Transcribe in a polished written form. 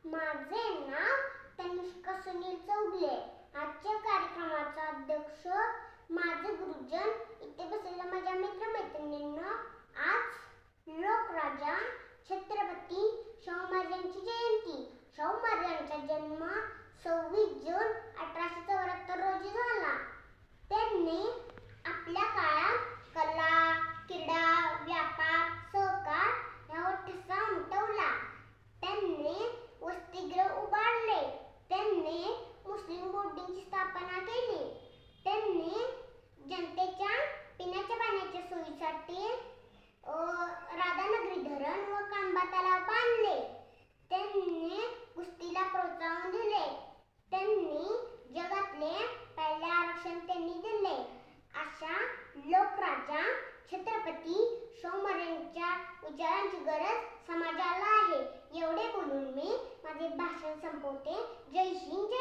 माझे नाव तनिष्का सुनील चौगले. आजच्या कार्यक्रमाचा अध्यक्ष माझे गुरुजन, इथे बसलेल्या माझ्या मित्रमैत्रिणींना. आज लोकराजा छत्रपती शाहू महाराजांची जयंती. शाहू महाराजांचा जन्म 26 जून 1874 रोजी झाला. त्यांनी आपल्या काळात कला, क्रीडा, व्यापार, सहकार यावर ठसा उमटवला. त्यांनी वसतिगृह उभारले. त्यांनी मुस्लिम बोर्डिंगची स्थापना केली. त्यांनी जनतेच्या पिण्याच्या पाण्याच्या सोयीसाठी राधानगरी धरण व कांबा तलाव बांधले. त्यांनी कुस्तीला प्रोत्साहन दिले. त्यांनी जगातले पहिले आरक्षण त्यांनी दिले. अशा लोकराजा छत्रपती शाहू महाराजांच्या विचारांची गरज समाजाला आहे. एवढे बोलून मी माझे भाषण संपवते. जय हिंद.